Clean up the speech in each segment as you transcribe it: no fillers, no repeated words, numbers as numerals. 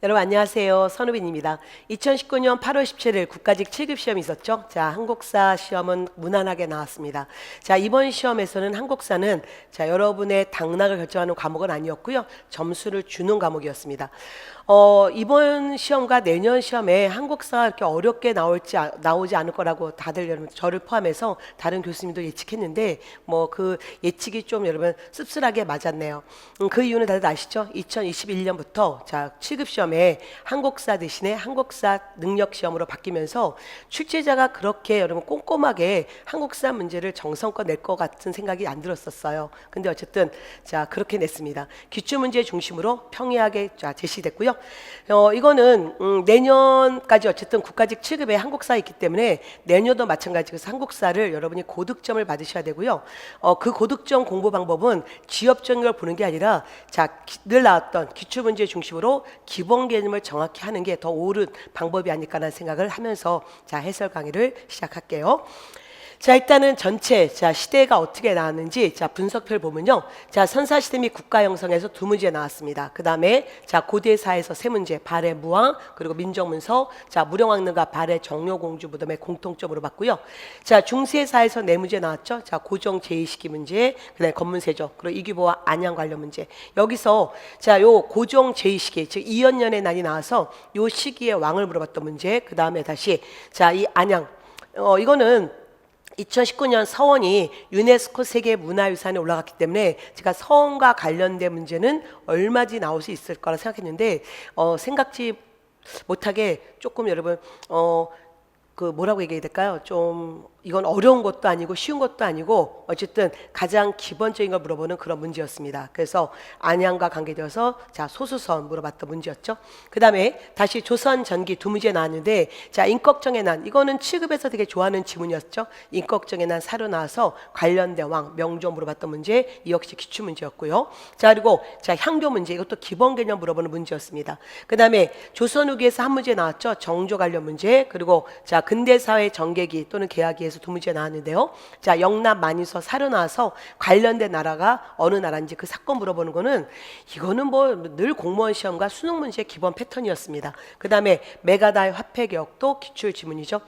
여러분 안녕하세요. 선우빈입니다. 2019년 8월 17일 국가직 7급 시험이 있었죠. 자, 한국사 시험은 무난하게 나왔습니다. 자, 이번 시험에서는 한국사는 자, 여러분의 당락을 결정하는 과목은 아니었고요. 점수를 주는 과목이었습니다. 이번 시험과 내년 시험에 한국사가 이렇게 어렵게 나오지 않을 거라고 다들 여러분 저를 포함해서 다른 교수님도 예측했는데 뭐 그 예측이 좀 여러분 씁쓸하게 맞았네요. 그 이유는 다들 아시죠? 2021년부터 자, 7급 시험에 한국사 대신에 한국사 능력 시험으로 바뀌면서 출제자가 그렇게 여러분 꼼꼼하게 한국사 문제를 정성껏 낼 것 같은 생각이 안 들었었어요. 근데 어쨌든 자, 그렇게 냈습니다. 기출 문제 중심으로 평이하게 자, 제시됐고요. 이거는 내년까지 어쨌든 국가직 7급의 한국사가 있기 때문에 내년도 마찬가지로 한국사를 여러분이 고득점을 받으셔야 되고요. 그 고득점 공부 방법은 지엽적인 걸 보는 게 아니라 자, 늘 나왔던 기출 문제 중심으로 기본 개념을 정확히 하는 게 더 옳은 방법이 아닐까라는 생각을 하면서 자, 해설 강의를 시작할게요. 자, 일단은 전체 자, 시대가 어떻게 나왔는지 자, 분석표를 보면요. 자, 선사시대 및 국가 형성에서 2문제 나왔습니다. 그 다음에 자, 고대사에서 3문제, 발해 무왕, 그리고 민정문서, 자, 무령왕릉과 발해 정묘공주 무덤의 공통점으로 봤고요. 자, 중세사에서 4문제 나왔죠. 자, 고정 제2시기 문제, 그 다음에 건문세조, 그리고 이규보와 안양 관련 문제. 여기서 자, 요 고정 제2시기, 즉 2연년의 난이 나와서 요 시기에 왕을 물어봤던 문제, 그 다음에 다시 자, 이 안양, 이거는 2019년 서원이 유네스코 세계문화유산에 올라갔기 때문에 제가 서원과 관련된 문제는 얼마든지 나올 수 있을 거라 생각했는데 생각지 못하게 조금 여러분 그 뭐라고 얘기해야 될까요? 좀 이건 어려운 것도 아니고 쉬운 것도 아니고 어쨌든 가장 기본적인 걸 물어보는 그런 문제였습니다. 그래서 안양과 관계되어서 자, 소수선 물어봤던 문제였죠. 그 다음에 다시 조선 전기 2문제 나왔는데 자, 임꺽정의 난, 이거는 7급에서 되게 좋아하는 지문이었죠. 임꺽정의 난 사료 나와서 관련된 왕 명조 물어봤던 문제, 이 역시 기출 문제였고요. 자, 그리고 자, 향교 문제, 이것도 기본 개념 물어보는 문제였습니다. 그 다음에 조선 후기에서 한 문제 나왔죠. 정조 관련 문제, 그리고 자, 근대사회 정계기 또는 계약기에서 2문제 나왔는데요. 자, 영남 만이서 사료 나와서 관련된 나라가 어느 나라인지 그 사건 물어보는 거는 이거는 뭐 늘 공무원 시험과 수능 문제의 기본 패턴이었습니다. 그 다음에 메가다의 화폐개혁도 기출 지문이죠.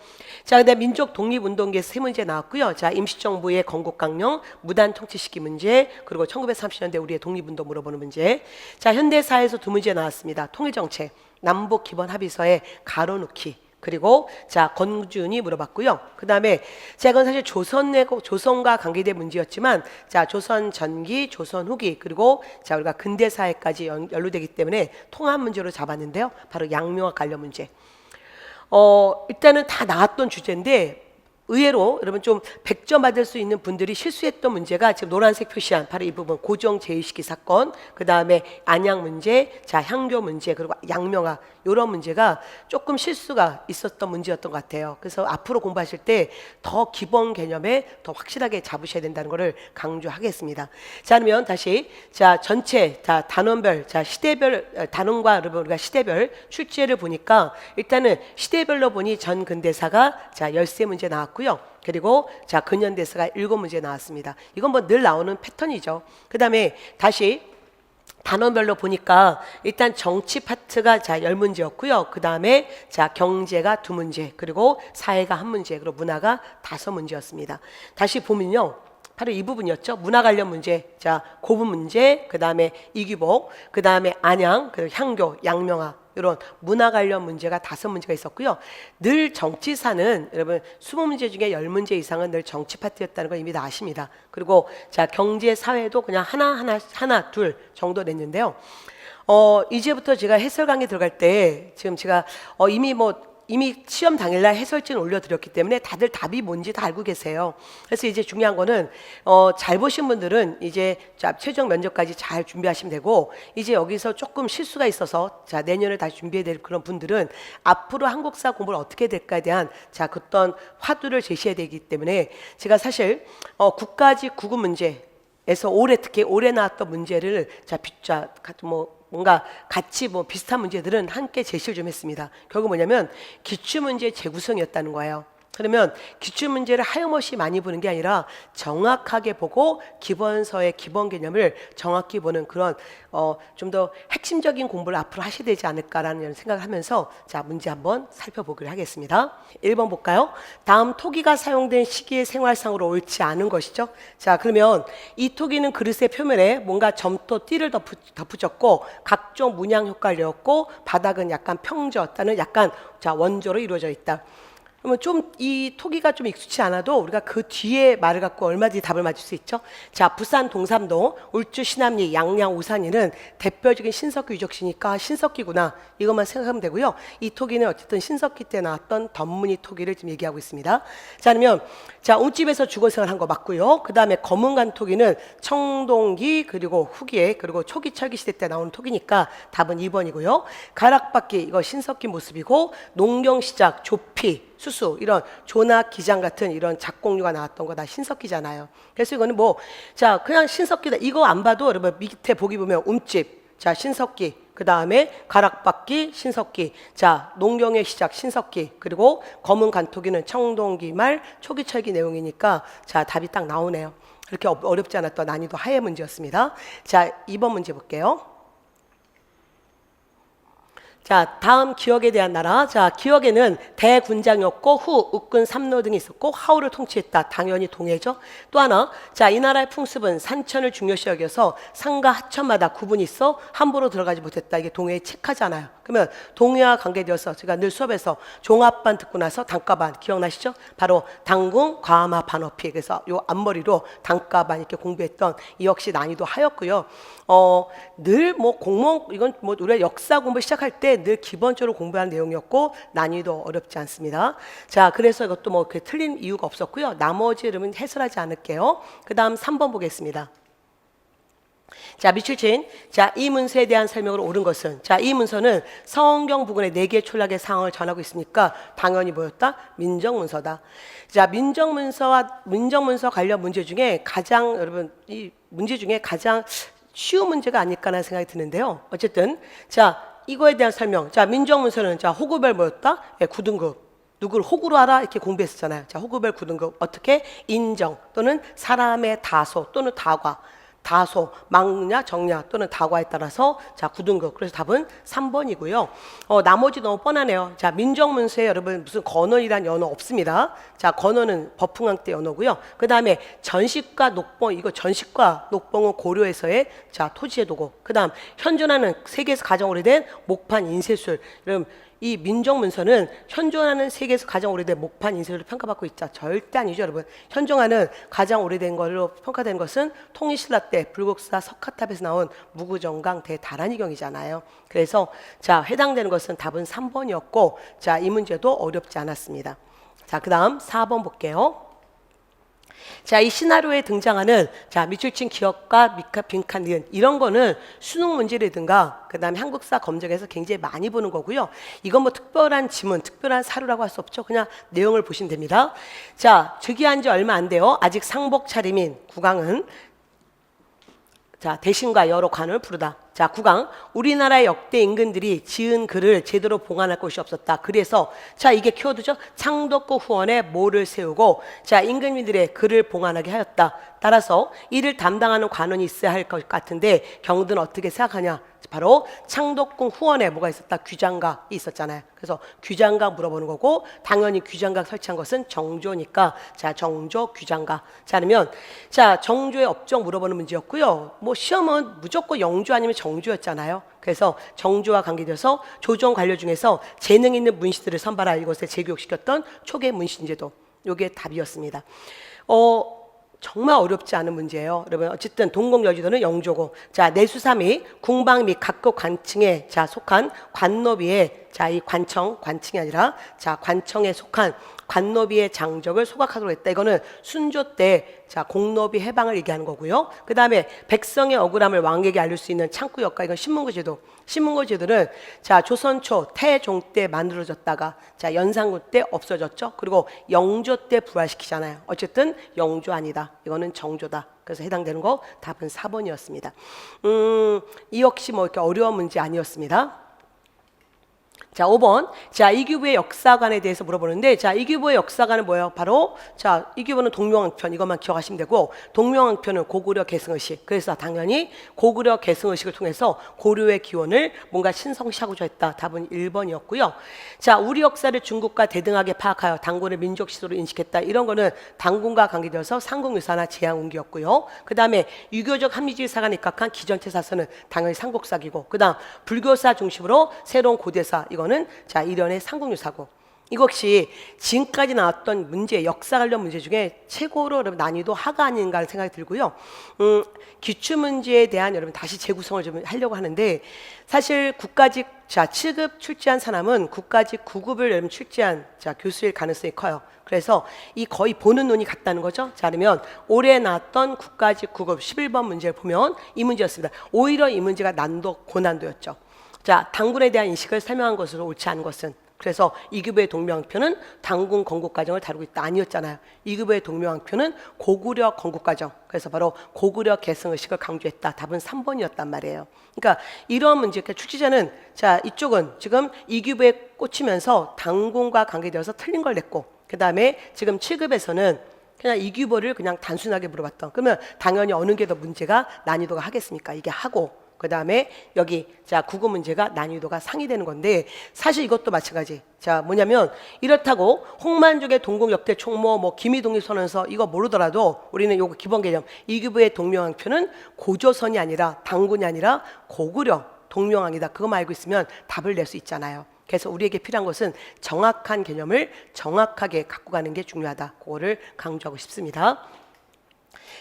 자, 그다음에 민족 독립운동기에서 3문제 나왔고요. 자, 임시정부의 건국강령, 무단 통치 시기 문제, 그리고 1930년대 우리의 독립운동 물어보는 문제. 자, 현대사에서 2문제 나왔습니다. 통일정책, 남북 기본 합의서의 가로놓기. 그리고 자, 권준이 물어봤고요. 그 다음에 자, 이건 사실 조선과 관계된 문제였지만 자, 조선 전기, 조선 후기, 그리고 자, 우리가 근대사회까지 연루되기 때문에 통합 문제로 잡았는데요. 바로 양명학 관련 문제. 일단은 다 나왔던 주제인데 의외로 여러분 좀 100점 받을 수 있는 분들이 실수했던 문제가 지금 노란색 표시한 바로 이 부분 고정 제2시기 사건, 그 다음에 안양 문제, 자, 향교 문제, 그리고 양명학 이런 문제가 조금 실수가 있었던 문제였던 것 같아요. 그래서 앞으로 공부하실 때 더 기본 개념에 더 확실하게 잡으셔야 된다는 것을 강조하겠습니다. 자, 그러면 다시 자, 전체 자, 단원별 자, 시대별 단원과 여러분 우리가 시대별 출제를 보니까 일단은 시대별로 보니 전 근대사가 자, 13문제 나왔고요. 그리고 자, 근현대사가 7문제 나왔습니다. 이건 뭐 늘 나오는 패턴이죠. 그 다음에 다시 단원별로 보니까 일단 정치 파트가 자, 10문제였고요. 그 다음에 자, 경제가 2문제, 그리고 사회가 1문제, 그리고 문화가 5문제였습니다. 다시 보면요. 바로 이 부분이었죠. 문화 관련 문제, 자, 고분 문제, 그 다음에 이규복, 그 다음에 안양, 그리고 향교, 양명학 이런 문화 관련 문제가 5문제가 있었고요. 늘 정치사는 여러분 20문제 중에 10문제 이상은 늘 정치 파트였다는 걸 이미 다 아십니다. 그리고 자, 경제, 사회도 그냥 하나, 둘 정도 냈는데요. 이제부터 제가 해설 강의 들어갈 때 지금 제가 이미 시험 당일날 해설지는 올려드렸기 때문에 다들 답이 뭔지 다 알고 계세요. 그래서 이제 중요한 거는 잘 보신 분들은 이제 자, 최종 면접까지 잘 준비하시면 되고 이제 여기서 조금 실수가 있어서 자, 내년에 다시 준비해야 될 그런 분들은 앞으로 한국사 공부를 어떻게 될까에 대한 자, 어떤 화두를 제시해야 되기 때문에 제가 사실 국가직 9급 문제에서 특히 올해 나왔던 문제를 뭔가 같이 비슷한 문제들은 함께 제시를 좀 했습니다. 결국 뭐냐면 기출문제 재구성이었다는 거예요. 그러면 기출문제를 하염없이 많이 보는 게 아니라 정확하게 보고 기본서의 기본 개념을 정확히 보는 그런 좀 더 핵심적인 공부를 앞으로 하셔야 되지 않을까라는 생각을 하면서 자, 문제 한번 살펴보기로 하겠습니다. 1번 볼까요? 다음 토기가 사용된 시기의 생활상으로 옳지 않은 것이죠. 자, 그러면 이 토기는 그릇의 표면에 뭔가 점토 띠를 덧붙였고 각종 문양 효과를 내었고 바닥은 약간 평지였다는 약간 자, 원조로 이루어져 있다. 그러면 좀 이 토기가 좀 익숙치 않아도 우리가 그 뒤에 말을 갖고 얼마든지 답을 맞출 수 있죠. 자, 부산 동삼동, 울주 신암리, 양양 우산이는 대표적인 신석기 유적지니까 신석기구나 이것만 생각하면 되고요. 이 토기는 어쨌든 신석기 때 나왔던 덧무늬 토기를 지금 얘기하고 있습니다. 자, 그러면 자, 옹집에서 주거생활 한 거 맞고요. 그 다음에 검은간 토기는 청동기 그리고 후기에 그리고 초기 철기 시대 때 나오는 토기니까 답은 2번이고요. 가락바퀴 이거 신석기 모습이고 농경시작, 조피 수수 이런 조나 기장 같은 이런 작곡류가 나왔던 거 다 신석기잖아요. 그래서 이거는 뭐 자 그냥 신석기다 이거 안 봐도 여러분 밑에 보기 보면 움집 자 신석기 그 다음에 가락바퀴 신석기 자 농경의 시작 신석기 그리고 검은 간토기는 청동기 말 초기철기 내용이니까 자 답이 딱 나오네요. 그렇게 어렵지 않았던 난이도 하의 문제였습니다. 자 2번 문제 볼게요. 자, 다음 기억에 대한 나라. 자, 기억에는 대군장이었고 후 uk군 삼로 등이 있었고 하우를 통치했다. 당연히 동해죠. 또 하나, 자, 이 나라의 풍습은 산천을 중요시 여겨서 상가 하천마다 구분이 있어 함부로 들어가지 못했다. 이게 동해의 책하잖아요. 그러면 동해와 관계되어서 제가 늘 수업에서 종합반 듣고 나서 단과반 기억나시죠? 바로 당궁, 과마, 반어피. 그래서 요 앞머리로 단과반 이렇게 공부했던 이 역시 난이도 하였고요. 늘 뭐 공무원 이건 뭐 우리가 역사 공부 시작할 때 늘 기본적으로 공부하는 내용이었고 난이도 어렵지 않습니다. 자, 그래서 이것도 뭐 그렇게 틀린 이유가 없었고요. 나머지 여러분 해설하지 않을게요. 그 다음 3번 보겠습니다. 자, 미출친. 자, 이 문서에 대한 설명으로 옳은 것은 자, 이 문서는 성경 부근의 4개의 촌락의 상황을 전하고 있으니까 당연히 뭐였다? 민정문서다. 자, 민정문서 관련 문제 중에 가장 여러분 이 문제 중에 가장 쉬운 문제가 아닐까라는 생각이 드는데요. 어쨌든 자, 이거에 대한 설명. 자, 민정문서는 자, 호구별 뭐였다? 예, 9등급. 누구를 호구로 알아? 이렇게 공부했었잖아요. 자, 호구별 9등급. 어떻게? 인정 또는 사람의 다소 또는 다과. 다소, 막냐, 정냐 또는 다과에 따라서 자 9등급. 그래서 답은 3번이고요. 나머지 너무 뻔하네요. 자, 민정문서에 여러분 무슨 건원이란 연어 없습니다. 자, 건원은 버풍왕 때 연어고요. 그 다음에 전식과 녹봉 이거 전식과 녹봉은 고려에서의 자 토지의 도고. 그 다음 현존하는 세계에서 가장 오래된 목판 인쇄술. 여러분 이 민정문서는 현존하는 세계에서 가장 오래된 목판 인쇄술로 평가받고 있자 절대 아니죠, 여러분. 현존하는 가장 오래된 걸로 평가된 것은 통일신라 때 불국사 석가탑에서 나온 무구정강 대다란이경이잖아요. 그래서 자 해당되는 것은 답은 3번이었고 자 이 문제도 어렵지 않았습니다. 자, 그 다음 4번 볼게요. 자, 이 시나리오에 등장하는 자 미출친 기억과 빈칸 니은 이런 거는 수능 문제라든가 그 다음에 한국사 검정에서 굉장히 많이 보는 거고요. 이건 뭐 특별한 지문, 특별한 사료라고 할 수 없죠. 그냥 내용을 보시면 됩니다. 자, 즉위한 지 얼마 안 돼요. 아직 상복 차림인 국왕은 자 대신과 여러 관을 부르다. 자, 9강 우리나라의 역대 임금들이 지은 글을 제대로 봉안할 곳이 없었다. 그래서 자 이게 키워드죠. 창덕구 후원에 모를 세우고 자 임금님들의 글을 봉안하게 하였다. 따라서 이를 담당하는 관원이 있어야 할 것 같은데 경들은 어떻게 생각하냐. 바로 창덕궁 후원에 뭐가 있었다? 규장각이 있었잖아요. 그래서 규장각 물어보는 거고 당연히 규장각 설치한 것은 정조니까 자 정조 규장각. 자 그러면 자 정조의 업적 물어보는 문제였고요. 뭐 시험은 무조건 영조 아니면 정조였잖아요. 그래서 정조와 관계돼서 조정 관료 중에서 재능 있는 문시들을 선발하여 이것에 재교육시켰던 초계 문신제도. 요게 답이었습니다. 정말 어렵지 않은 문제예요. 여러분 어쨌든 동국여지도는 영조고 자 내수삼이 궁방 및 각국 관청에 자 속한 관노비의 자 이 관청이 아니라 자 관청에 속한 관노비의 장적을 소각하도록 했다. 이거는 순조 때 자 공노비 해방을 얘기하는 거고요. 그 다음에 백성의 억울함을 왕에게 알릴 수 있는 창구 역과 이건 신문고제도. 신문고제도는 자 조선 초 태종 때 만들어졌다가 자 연산군 때 없어졌죠. 그리고 영조 때 부활시키잖아요. 어쨌든 영조 아니다. 이거는 정조다. 그래서 해당되는 거 답은 4번이었습니다. 이 역시 뭐 이렇게 어려운 문제 아니었습니다. 자, 5번. 자, 이규보의 역사관에 대해서 물어보는데, 자, 이규보의 역사관은 뭐예요? 바로, 자, 이규보는 동명왕편, 이것만 기억하시면 되고, 동명왕편은 고구려 계승의식. 그래서 당연히 고구려 계승의식을 통해서 고려의 기원을 뭔가 신성시하고자 했다. 답은 1번이었고요. 자, 우리 역사를 중국과 대등하게 파악하여 당군을 민족 시도로 인식했다. 이런 거는 당군과 관계되어서 삼국유사나 제왕운기였고요. 그 다음에 유교적 합리주의사가 입각한 기전체 사서는 당연히 삼국사기고, 그 다음 불교사 중심으로 새로운 고대사, 이거는 자, 일련의 삼국유사고, 이것이 지금까지 나왔던 문제, 역사 관련 문제 중에 최고로 여러분 난이도 하가 아닌가 하는 생각이 들고요. 기출문제에 대한 여러분 다시 재구성을 좀 하려고 하는데, 사실 국가직 자 7급 출제한 사람은 국가직 9급을 여러분 출제한 자 교수일 가능성이 커요. 그래서 이 거의 보는 눈이 같다는 거죠. 자, 그러면 올해 나왔던 국가직 9급 11번 문제를 보면 이 문제였습니다. 오히려 이 문제가 난도 고난도였죠. 자, 당군에 대한 인식을 설명한 것으로 옳지 않은 것은, 그래서 이규보의 동명왕표는 당군 건국과정을 다루고 있다 아니었잖아요. 이규보의 동명왕표는 고구려 건국과정, 그래서 바로 고구려 계승의식을 강조했다. 답은 3번이었단 말이에요. 그러니까 이러한 문제, 그러니까 출제자는 자 이쪽은 지금 이규보에 꽂히면서 당군과 관계되어서 틀린 걸 냈고, 그 다음에 지금 7급에서는 그냥 이규보를 그냥 단순하게 물어봤던, 그러면 당연히 어느 게 더 문제가 난이도가 하겠습니까? 이게 하고, 그 다음에 여기 자 9급 문제가 난이도가 상이 되는 건데, 사실 이것도 마찬가지. 자, 뭐냐면 이렇다고 홍만족의 동국 역대 총무, 뭐 기미독립선언서 이거 모르더라도 우리는 요거 기본 개념, 이규보의 동명왕표는 고조선이 아니라 당군이 아니라 고구려 동명왕이다, 그거만 알고 있으면 답을 낼 수 있잖아요. 그래서 우리에게 필요한 것은 정확한 개념을 정확하게 갖고 가는 게 중요하다, 그거를 강조하고 싶습니다.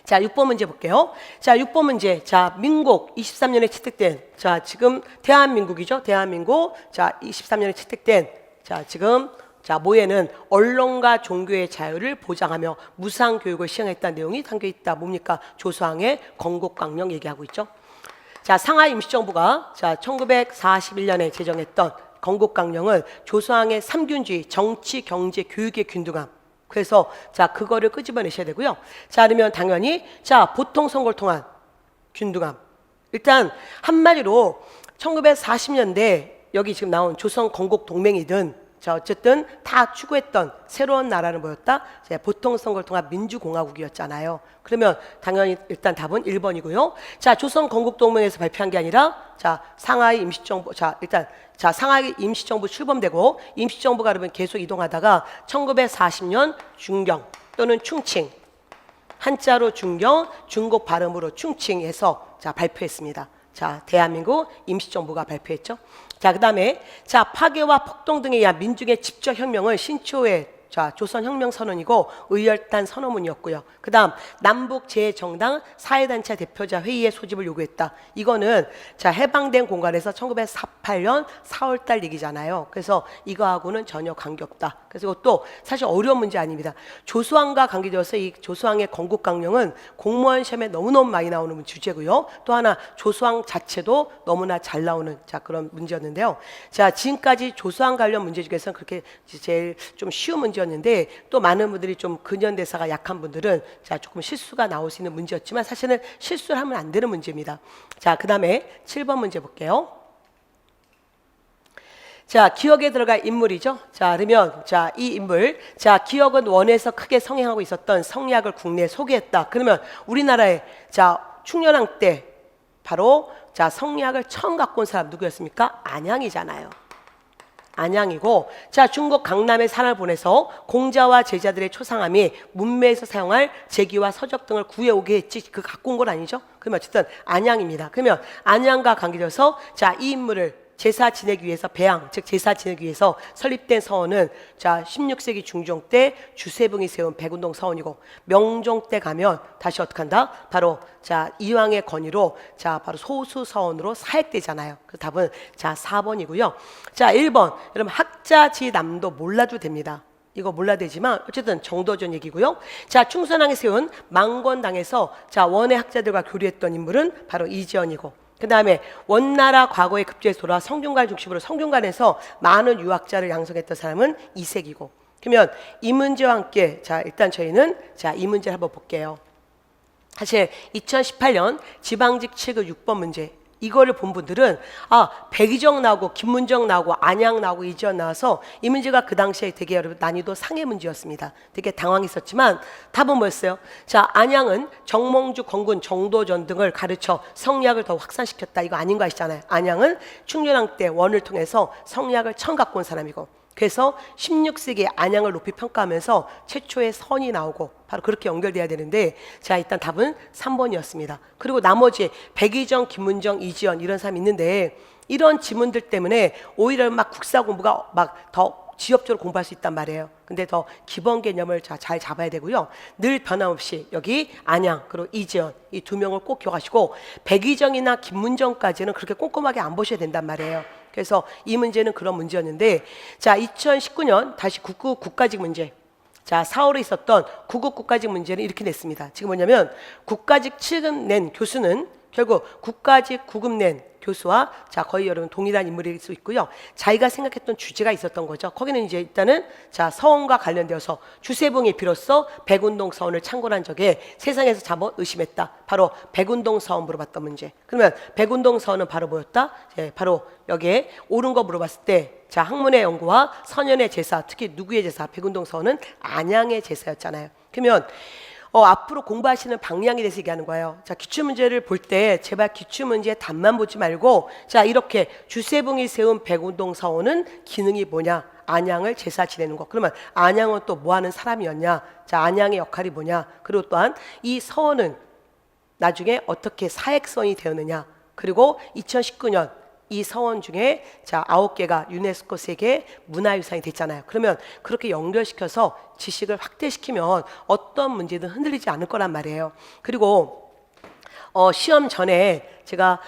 자, 6번 문제 볼게요. 자, 6번 문제. 자, 민국 23년에 채택된, 자, 지금 대한민국이죠. 대한민국. 자, 23년에 채택된, 자, 지금 자, 모에는 언론과 종교의 자유를 보장하며 무상 교육을 시행했다는 내용이 담겨 있다. 뭡니까? 조수왕의 건국강령 얘기하고 있죠. 자, 상하이 임시정부가 자, 1941년에 제정했던 건국강령은 조수왕의 삼균주의, 정치, 경제, 교육의 균등함, 그래서 자 그거를 끄집어내셔야 되고요. 자, 그러면 당연히 자 보통 선거를 통한 균등함, 일단 한마디로 1940년대 여기 지금 나온 조선 건국 동맹이든 자 어쨌든 다 추구했던 새로운 나라는 뭐였다? 자, 보통 선거를 통한 민주공화국이었잖아요. 그러면 당연히 일단 답은 1번이고요. 자, 조선 건국 동맹에서 발표한 게 아니라 자 상하이 임시정부, 자 일단 자 상하이 임시정부 출범되고 임시정부가 그러면 계속 이동하다가 1940년 중경 또는 충칭, 한자로 중경, 중국 발음으로 충칭해서 자 발표했습니다. 자, 대한민국 임시정부가 발표했죠. 자, 그 다음에 자 파괴와 폭동 등에 의한 민중의 집적 혁명을 신초의 자 조선혁명선언이고 의열단 선언문이었고요. 그 다음 남북 제 정당 사회단체 대표자 회의의 소집을 요구했다. 이거는 자 해방된 공간에서 1948년 4월달 얘기잖아요. 그래서 이거하고는 전혀 관계없다. 그래서 이것도 사실 어려운 문제 아닙니다. 조수왕과 관계되어서 이 조수왕의 건국강령은 공무원 시험에 너무너무 많이 나오는 주제고요. 또 하나 조수왕 자체도 너무나 잘 나오는 자 그런 문제였는데요. 자, 지금까지 조수왕 관련 문제 중에서는 그렇게 제일 좀 쉬운 문제 였는데 또 많은 분들이 좀 근현대사가 약한 분들은 자 조금 실수가 나올 수 있는 문제였지만 사실은 실수를 하면 안 되는 문제입니다. 자, 그 다음에 7번 문제 볼게요. 자, 기억에 들어갈 인물이죠. 자, 그러면 자 이 인물, 자 기억은 원에서 크게 성행하고 있었던 성리학을 국내에 소개했다. 그러면 우리나라에 자 충렬왕 때 바로 자 성리학을 처음 갖고 온 사람 누구였습니까? 안양이잖아요. 안양이고, 자 중국 강남에 산을 보내서 공자와 제자들의 초상함이 문매에서 사용할 제기와 서적 등을 구해오게 했지 그 갖고 온 건 아니죠. 그러면 어쨌든 안양입니다. 그러면 안양과 관계되어서 자 이 인물을 제사 지내기 위해서 배양, 즉 제사 지내기 위해서 설립된 서원은 자 16세기 중종 때 주세붕이 세운 백운동 서원이고, 명종 때 가면 다시 어떻게 한다? 바로 자 이왕의 건의로 자 바로 소수 서원으로 사획되잖아요. 그 답은 자 4번이고요. 자 1번, 여러분 학자지남도 몰라도 됩니다. 이거 몰라도 되지만 어쨌든 정도전 얘기고요. 자, 충선왕이 세운 망건당에서 자 원의 학자들과 교류했던 인물은 바로 이지연이고, 그 다음에 원나라 과거의 급제에서 돌아 성균관 중심으로 성균관에서 많은 유학자를 양성했던 사람은 이색이고, 그러면 이 문제와 함께 자 일단 저희는 자 이 문제를 한번 볼게요. 사실 2018년 지방직 7급 6번 문제, 이거를 본 분들은 백이정 나오고 김문정 나오고 안양 나오고 이지연 나와서 이 문제가 그 당시에 되게 여러분 난이도 상해 문제였습니다. 되게 당황했었지만 답은 뭐였어요? 자, 안양은 정몽주, 건군, 정도전 등을 가르쳐 성리학을 더 확산시켰다. 이거 아닌 거 아시잖아요. 안양은 충렬왕 때 원을 통해서 성리학을 처음 갖고 온 사람이고, 그래서 16세기에 안양을 높이 평가하면서 최초의 선이 나오고 바로 그렇게 연결돼야 되는데, 자, 일단 답은 3번이었습니다. 그리고 나머지 백이정, 김문정, 이지연 이런 사람이 있는데 이런 지문들 때문에 오히려 막 국사 공부가 막 더 지엽적으로 공부할 수 있단 말이에요. 근데 더 기본 개념을 잘 잡아야 되고요. 늘 변함없이 여기 안양 그리고 이지연 이 두 명을 꼭 기억하시고, 백이정이나 김문정까지는 그렇게 꼼꼼하게 안 보셔야 된단 말이에요. 그래서 이 문제는 그런 문제였는데, 자, 2019년 다시 국가직 문제. 자, 4월에 있었던 구급 국가직 문제는 이렇게 냈습니다. 지금 뭐냐면 국가직 7급 낸 교수는 결국 국가직 9급 낸 교수와 자 거의 여러분 동일한 인물일 수 있고요. 자기가 생각했던 주제가 있었던 거죠. 거기는 이제 일단은 자 서원과 관련되어서 주세봉이 비로소 백운동 서원을 창건한 적에 세상에서 잘못 의심했다. 바로 백운동 서원 물어봤던 문제. 그러면 백운동 서원은 바로 뭐였다? 바로 여기에 옳은 거 물어봤을 때 자 학문의 연구와 선현의 제사, 특히 누구의 제사? 백운동 서원은 안양의 제사였잖아요. 그러면 앞으로 공부하시는 방향에 대해서 얘기하는 거예요. 자, 기출문제를 볼 때 제발 기출문제의 답만 보지 말고 자 이렇게 주세봉이 세운 백운동 서원은 기능이 뭐냐? 안양을 제사 지내는 거. 그러면 안양은 또 뭐하는 사람이었냐? 자, 안양의 역할이 뭐냐? 그리고 또한 이 서원은 나중에 어떻게 사획성이 되었느냐? 그리고 2019년 이 서원 중에 자 9개가 유네스코 세계 문화유산이 됐잖아요. 그러면 그렇게 연결시켜서 지식을 확대시키면 어떤 문제든 흔들리지 않을 거란 말이에요. 그리고 시험 전에 제가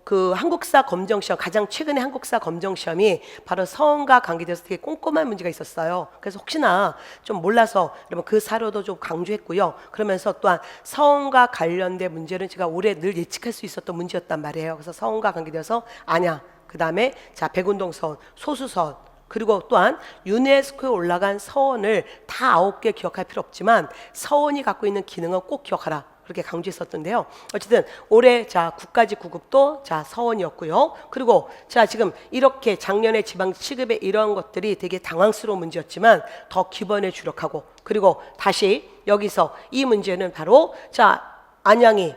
그 한국사 검정시험, 가장 최근에 한국사 검정시험이 바로 서원과 관계돼서 되게 꼼꼼한 문제가 있었어요. 그래서 혹시나 좀 몰라서 여러분 그 사료도 좀 강조했고요. 그러면서 또한 서원과 관련된 문제는 제가 올해 늘 예측할 수 있었던 문제였단 말이에요. 그래서 서원과 관계돼서 안양, 그 다음에 자 백운동 서원, 소수서원, 그리고 또한 유네스코에 올라간 서원을 다 9개 기억할 필요 없지만 서원이 갖고 있는 기능은 꼭 기억하라. 그렇게 강조했었던데요. 어쨌든 올해 자 국가직 9급도 자 서원이었고요. 그리고 자 지금 이렇게 작년에 지방 7급의 이런 것들이 되게 당황스러운 문제였지만 더 기본에 주력하고, 그리고 다시 여기서 이 문제는 바로 자 안양이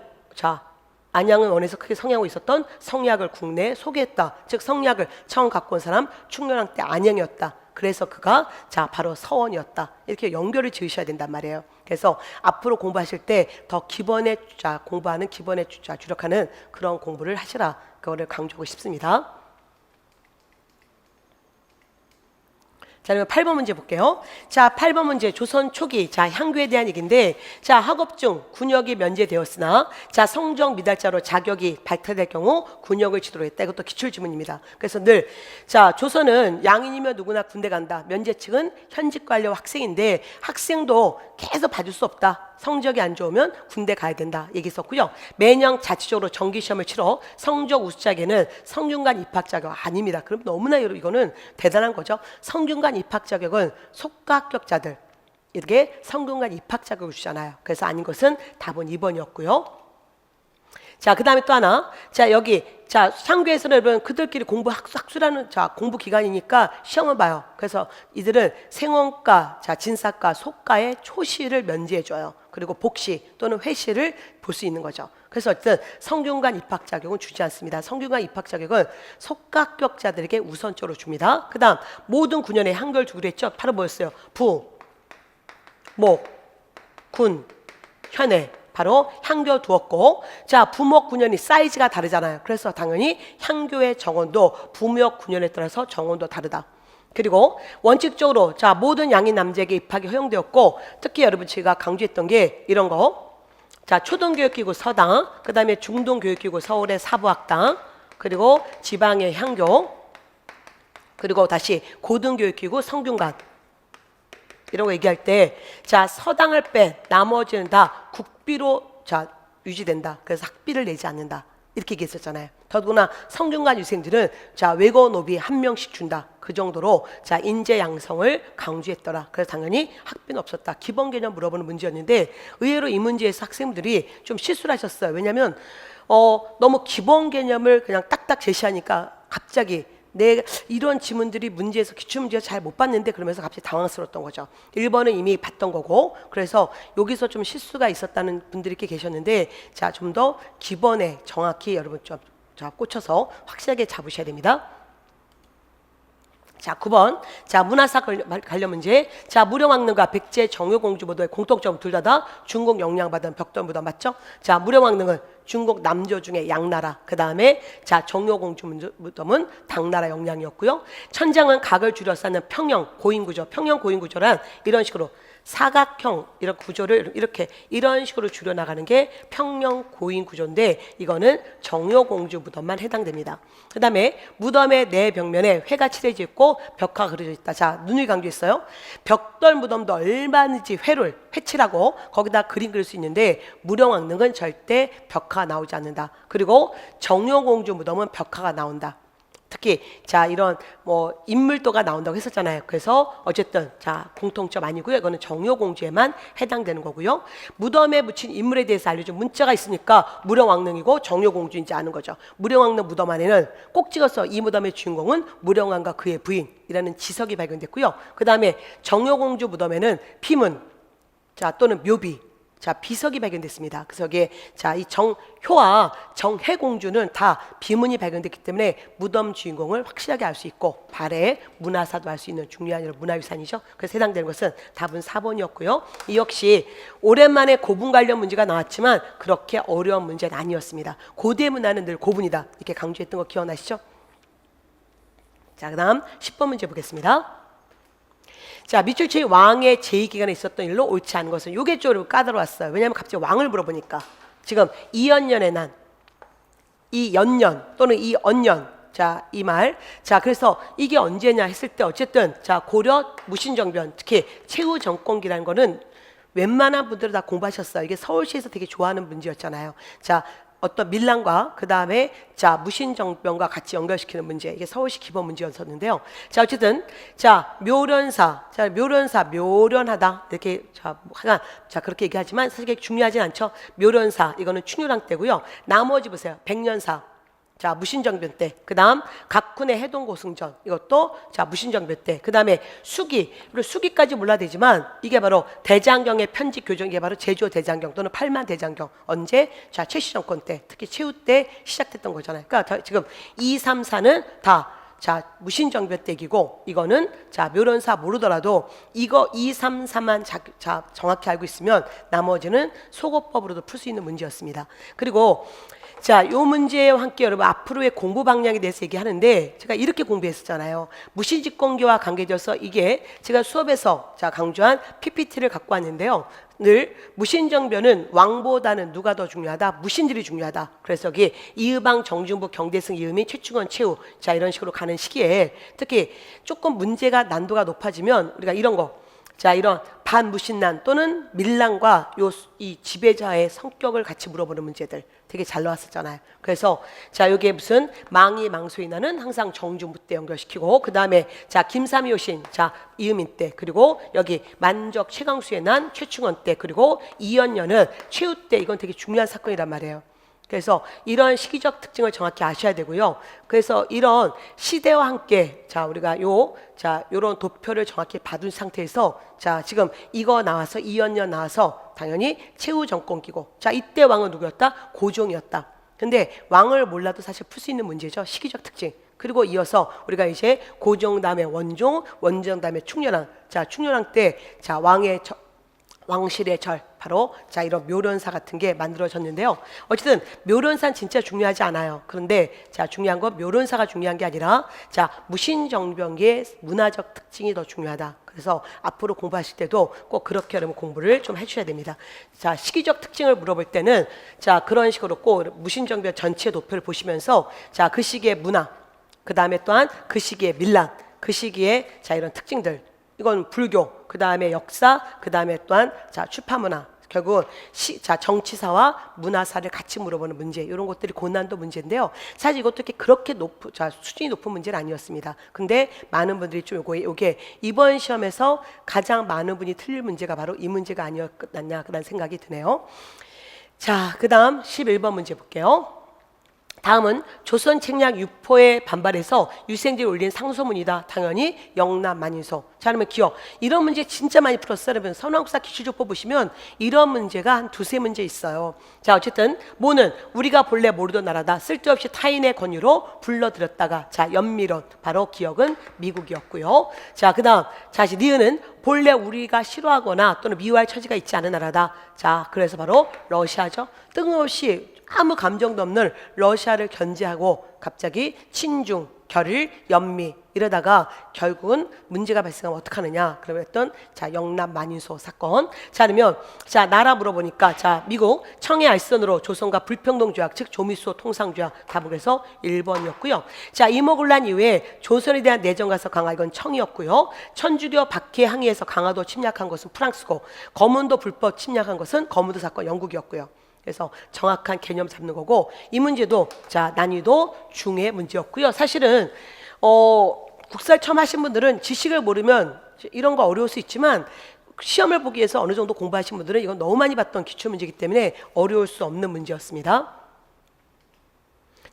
안양은 원에서 크게 성행하고 있었던 성리학을 국내에 소개했다. 즉 성리학을 처음 갖고 온 사람 충렬왕 때 안양이었다. 그래서 그가 자 바로 서원이었다. 이렇게 연결을 지으셔야 된단 말이에요. 그래서 앞으로 공부하실 때 더 기본에 공부하는 기본에 주력하는 그런 공부를 하시라. 그거를 강조하고 싶습니다. 자, 그럼 8번 문제 볼게요. 자, 8번 문제 조선 초기 자 향교에 대한 얘기인데, 자 학업 중 군역이 면제되었으나 자 성적 미달자로 자격이 발달될 경우 군역을 지도로 했다. 이것도 기출 지문입니다. 그래서 늘 자 조선은 양인이면 누구나 군대 간다. 면제층은 현직 관료 학생인데 학생도 계속 봐줄 수 없다. 성적이 안 좋으면 군대 가야 된다 얘기했었고요. 매년 자치적으로 정기시험을 치러 성적 우수자에게는 성균관 입학 자격 아닙니다. 그럼 너무나 이거는 대단한 거죠. 성균관 입학 자격은 속가합격자들 이렇게 성균관 입학 자격을 주잖아요. 그래서 아닌 것은 답은 2번이었고요. 자, 그 다음에 또 하나. 자, 여기. 자, 향교에서는 여러분 그들끼리 학수라는 자, 공부 기간이니까 시험을 봐요. 그래서 이들은 생원과, 자, 진사과, 속과의 초시를 면제해줘요. 그리고 복시 또는 회시를 볼 수 있는 거죠. 그래서 어쨌든 성균관 입학 자격은 주지 않습니다. 성균관 입학 자격은 속가합격자들에게 우선적으로 줍니다. 그 다음, 모든 군연에 한글 주기로 했죠. 바로 뭐였어요? 부, 목, 군, 현해. 바로 향교 두었고, 자 부목 군연이 사이즈가 다르잖아요. 그래서 당연히 향교의 정원도 부목 군연에 따라서 정원도 다르다. 그리고 원칙적으로 자 모든 양인 남자에게 입학이 허용되었고, 특히 여러분 제가 강조했던 게 이런 거. 자 초등교육기구 서당, 그 다음에 중등교육기구 서울의 사부학당, 그리고 지방의 향교, 그리고 다시 고등교육기구 성균관. 이런 거 얘기할 때 자 서당을 뺀 나머지는 다 국비로 자 유지된다. 그래서 학비를 내지 않는다. 이렇게 얘기했었잖아요. 더구나 성균관 유생들은 자 외고노비 한 명씩 준다. 그 정도로 자 인재 양성을 강조했더라. 그래서 당연히 학비는 없었다. 기본 개념 물어보는 문제였는데 의외로 이 문제에서 학생들이 좀 실수를 하셨어요. 왜냐하면 너무 기본 개념을 그냥 딱딱 제시하니까 갑자기 이런 지문들이 문제에서 기출문제에서 잘 못 봤는데 그러면서 갑자기 당황스러웠던 거죠. 1번은 이미 봤던 거고, 그래서 여기서 좀 실수가 있었다는 분들이 이렇게 계셨는데, 자, 좀 더 기본에 정확히 여러분 좀 꽂혀서 확실하게 잡으셔야 됩니다. 자, 9번. 자, 문화사 관련 문제. 자, 무령왕릉과 백제 정효공주보다의 공통점 둘 다 중국 영향받은 벽돌무덤 맞죠? 자, 무령왕릉은 중국 남조 중에 양나라. 그 다음에 자, 정효공주 무덤은 당나라 영향이었고요. 천장은 각을 줄여 쌓는 평형 고인구조. 평형 고인구조란 이런 식으로 사각형 이런 구조를 이런 식으로 줄여 나가는 게 평형 고인 구조인데 이거는 정효공주 무덤만 해당됩니다. 그 다음에 무덤의 네 벽면에 회가 칠해져 있고 벽화가 그려져 있다. 자, 눈을 강조했어요. 벽돌 무덤도 얼마든지 회칠하고 거기다 그림 그릴 수 있는데 무령왕릉은 절대 벽화가 나오지 않는다. 그리고 정효공주 무덤은 벽화가 나온다. 특히 자, 이런 뭐 인물도가 나온다고 했었잖아요. 그래서 어쨌든 자, 공통점 아니고요. 이거는 정효공주에만 해당되는 거고요. 무덤에 묻힌 인물에 대해서 알려준 문자가 있으니까 무령왕릉이고 정효공주인지 아는 거죠. 무령왕릉 무덤 안에는 꼭 찍어서 이 무덤의 주인공은 무령왕과 그의 부인이라는 지석이 발견됐고요. 그 다음에 정효공주 무덤에는 피문 자, 또는 묘비 자, 비석이 발견됐습니다. 그래서 여기에 자, 이 정효와 정혜공주는 다 비문이 발견됐기 때문에 무덤 주인공을 확실하게 알 수 있고 발해 문화사도 알 수 있는 중요한 문화유산이죠. 그래서 해당되는 것은 답은 4번이었고요. 이 역시 오랜만에 고분 관련 문제가 나왔지만 그렇게 어려운 문제는 아니었습니다. 고대 문화는 늘 고분이다 이렇게 강조했던 거 기억나시죠? 자, 그 다음 10번 문제 보겠습니다. 자, 밑줄치의 왕의 제2기간에 있었던 일로 옳지 않은 것은 요게 좀 까다로웠어요. 왜냐하면 갑자기 왕을 물어보니까 지금 이연년에 난 이연년 또는 이언년 자, 이 말. 자, 그래서 이게 언제냐 했을 때 어쨌든 자, 고려 무신정변 특히 최후 정권기라는 거는 웬만한 분들은 다 공부하셨어요. 이게 서울시에서 되게 좋아하는 문제였잖아요. 자, 어떤 밀란과 그 다음에 자, 무신정변과 같이 연결시키는 문제, 이게 서울시 기본 문제였었는데요. 자, 어쨌든 자, 묘련사, 자, 묘련하다 이렇게 자, 그렇게 얘기하지만 사실 그게 중요하진 않죠. 묘련사 이거는 충유랑 때고요. 나머지 보세요. 백년사. 자, 무신정변 때. 그 다음 각훈의 해동고승전 이것도 자, 무신정변 때. 그 다음에 수기, 그리고 수기까지 몰라도 되지만 이게 바로 대장경의 편집 교정, 이게 바로 제조 대장경 또는 팔만 대장경. 언제? 자, 최씨 정권 때, 특히 최후 때 시작됐던 거잖아요. 그러니까 지금 2, 3, 4는 다 자, 무신정변 때기고 이거는 자, 묘련사 모르더라도 이거 2, 3, 4만 자, 정확히 알고 있으면 나머지는 소거법으로도 풀 수 있는 문제였습니다. 그리고 자, 요 문제와 함께 여러분 앞으로의 공부 방향에 대해서 얘기하는데 제가 이렇게 공부했었잖아요. 무신집권기와 관계돼서 이게 제가 수업에서 자, 강조한 PPT를 갖고 왔는데요. 늘 무신정변은 왕보다는 누가 더 중요하다? 무신들이 중요하다. 그래서 여기 이의방, 정중부, 경대승, 이음이, 최충원, 최후 자, 이런 식으로 가는 시기에 특히 조금 문제가 난도가 높아지면 우리가 이런 거 자, 이런 반무신난 또는 밀란과 이 지배자의 성격을 같이 물어보는 문제들 되게 잘 나왔었잖아요. 그래서 자, 여기에 무슨 망이 망소이 나는 항상 정중부 때 연결시키고 그 다음에 자, 김삼이효신 자, 이음인 때 그리고 여기 만적 최강수의 난 최충원 때 그리고 이연년은 최후 때 이건 되게 중요한 사건이란 말이에요. 그래서 이런 시기적 특징을 정확히 아셔야 되고요. 그래서 이런 시대와 함께 자, 우리가 요런 도표를 정확히 받은 상태에서 자, 지금 이거 나와서 이연년 나와서 당연히 최후 정권기고 자, 이때 왕은 누구였다? 고종이었다. 근데 왕을 몰라도 사실 풀 수 있는 문제죠. 시기적 특징. 그리고 이어서 우리가 이제 고종 다음에 원종, 원종 다음에 충렬왕. 자, 충렬왕 때 자, 왕실의 절 바로 자, 이런 묘련사 같은 게 만들어졌는데요. 어쨌든 묘련사는 진짜 중요하지 않아요. 그런데 자, 중요한 건 묘련사가 중요한 게 아니라 자, 무신정변기의 문화적 특징이 더 중요하다. 그래서 앞으로 공부하실 때도 꼭 그렇게 여러분 공부를 좀 해주셔야 됩니다. 자, 시기적 특징을 물어볼 때는 자, 그런 식으로 꼭 무신정변 전체 도표를 보시면서 자, 그 시기의 문화, 그 다음에 또한 그 시기의 밀란, 그 시기의 자, 이런 특징들 이건 불교, 그 다음에 역사, 그 다음에 또한 자, 출판문화 결국은 자, 정치사와 문화사를 같이 물어보는 문제 이런 것들이 고난도 문제인데요. 사실 이것도 그렇게 자, 수준이 높은 문제는 아니었습니다. 근데 많은 분들이 좀 요게 이번 시험에서 가장 많은 분이 틀릴 문제가 바로 이 문제가 아니었나라는 생각이 드네요. 자, 그 다음 11번 문제 볼게요. 다음은 조선 책략 유포에 반발해서 유생지를 올린 상소문이다. 당연히 영남 만인소. 자, 그러면 기억. 이런 문제 진짜 많이 풀었어요. 여러분 선왕국사 기출족보 보시면 이런 문제가 한 두세 문제 있어요. 자, 어쨌든 모는 우리가 본래 모르던 나라다. 쓸데없이 타인의 권유로 불러들였다가, 자, 연밀원. 바로 기억은 미국이었고요. 자, 그 다음 자시 니은은 본래 우리가 싫어하거나 또는 미워할 처지가 있지 않은 나라다. 자, 그래서 바로 러시아죠. 뜬금없이 아무 감정도 없는 러시아를 견제하고 갑자기 친중, 결일, 연미 이러다가 결국은 문제가 발생하면 어떡하느냐. 그러면 했던 자, 영남 만인소 사건. 자, 그러면 자, 나라 물어보니까 자, 미국 청해 알선으로 조선과 불평등 조약 즉 조미소 통상 조약 답은 그래서 1번이었고요. 자, 이모군란 이후에 조선에 대한 내정가서 강화 이건 청이었고요. 천주교 박해 항의에서 강화도 침략한 것은 프랑스고 거문도 불법 침략한 것은 거문도 사건 영국이었고요. 그래서 정확한 개념 잡는 거고 이 문제도 자, 난이도 중의 문제였고요. 사실은 국사를 처음 하신 분들은 지식을 모르면 이런 거 어려울 수 있지만 시험을 보기 위해서 어느 정도 공부하신 분들은 이건 너무 많이 봤던 기출 문제이기 때문에 어려울 수 없는 문제였습니다.